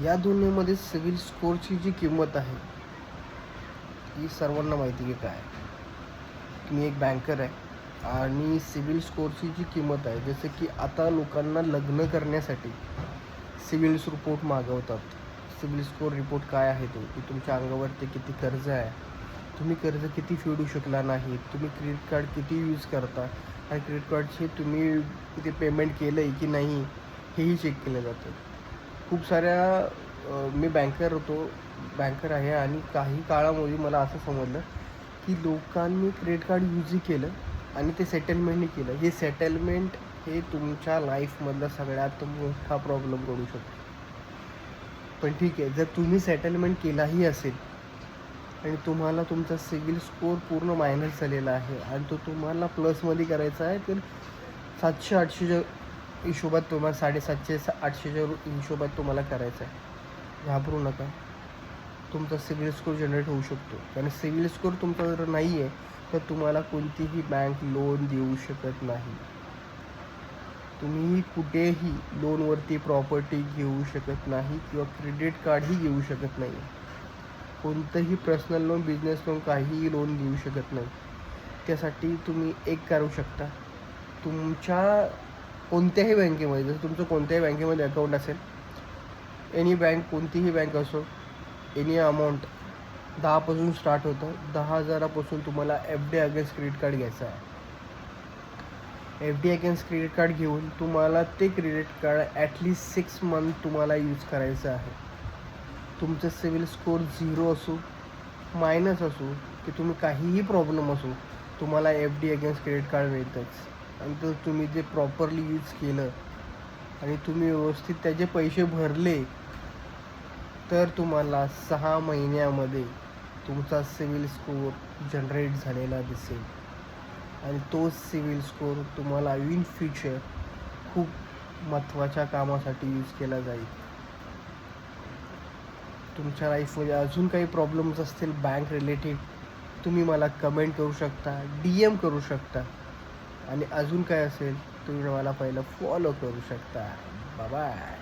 या दुनियेमध्ये सिबिल स्कोअरची जी किंमत आहे ही सर्वांना माहिती आहे काय आहे. मी एक बँकर आहे आणि सिबिल स्कोअरची जी किंमत आहे, जसं की आता लोकांना लग्न करण्यासाठी सिबिल रिपोर्ट मागवतात. सिबिल स्कोअर रिपोर्ट काय आहे तो, की तुमच्या अंगावरती किती कर्ज आहे, तुम्ही कर्ज किती फेडू शकला नाही, तुम्ही क्रेडिट कार्ड किती यूज करता आणि क्रेडिट कार्डचे तुम्ही किती पेमेंट केलं आहे की नाही हेही चेक केलं जातं. खूप साऱ्या मी बँकर आहे आणि काही काळामध्ये मला असं समजलं की लोकांनी क्रेडिट कार्ड यूजही केलं आणि ते सेटलमेंटही केलं. हे सेटलमेंट हे तुमच्या लाईफमधला सगळ्यात मोठा प्रॉब्लेम करू शकतो. पण ठीक आहे, जर तुम्ही सेटलमेंट केलाही असेल आणि तुम्हाला तुमचा सिबिल स्कोअर पूर्ण मायनस झालेला आहे आणि तो तुम्हाला प्लसमध्ये करायचा आहे, तर 700-800च्या हिशोबात तुम्हाला 750-800च्या हिशोबात तुम्हाला करायचं आहे. घाबरू नका. तुमचा सिबिल स्कोअर जनरेट होऊ शकतो. कारण सिबिल स्कोअर तुमचा जर नाही आहे, तर तुम्हाला कोणतीही बँक लोन देऊ शकत नाही. तुम्ही कुठेही लोनवरती प्रॉपर्टी घेऊ शकत नाही किंवा क्रेडिट कार्डही घेऊ शकत नाही. कोणतंही पर्सनल लोन, बिझनेस लोन, काहीही लोन घेऊ शकत नाही. त्यासाठी तुम्ही एक करू शकता, तुमच्या कोणत्याही बँकेमध्ये, जसं तुमचं कोणत्याही बँकेमध्ये अकाउंट असेल, एनी बँक, कोणतीही बँक असो, एनी अमाऊंट 10पासून स्टार्ट होतं. 10,000पासून तुम्हाला F D against credit card घ्यायचं आहे. F D against credit card घेऊन तुम्हाला ते क्रेडिट कार्ड ॲटलिस्ट 6 मंथ तुम्हाला यूज करायचं आहे. तुमचं सिबिल स्कोअर 0 असो, मायनस असो, की तुम्ही काहीही प्रॉब्लेम असो, तुम्हाला F D against credit card मिळतंच. आणि तर तुम्ही जे प्रॉपरली यूज केलं आणि तुम्ही व्यवस्थित त्याचे पैसे भरले, तर तुम्हाला 6 महिन्यामध्ये तुमचा सिबिल स्कोअर जनरेट झालेला दिसेल आणि तोच सिबिल स्कोअर तुम्हाला इन फ्युचर खूप महत्त्वाच्या कामासाठी यूज केला जाईल. तुमच्या लाईफमध्ये अजून काही प्रॉब्लेम्स असतील बँक रिलेटेड, तुम्ही मला कमेंट करू शकता, DM करू शकता आणि अजून काय असेल तुम्ही मला पहिलं फॉलो करू शकता. बाय.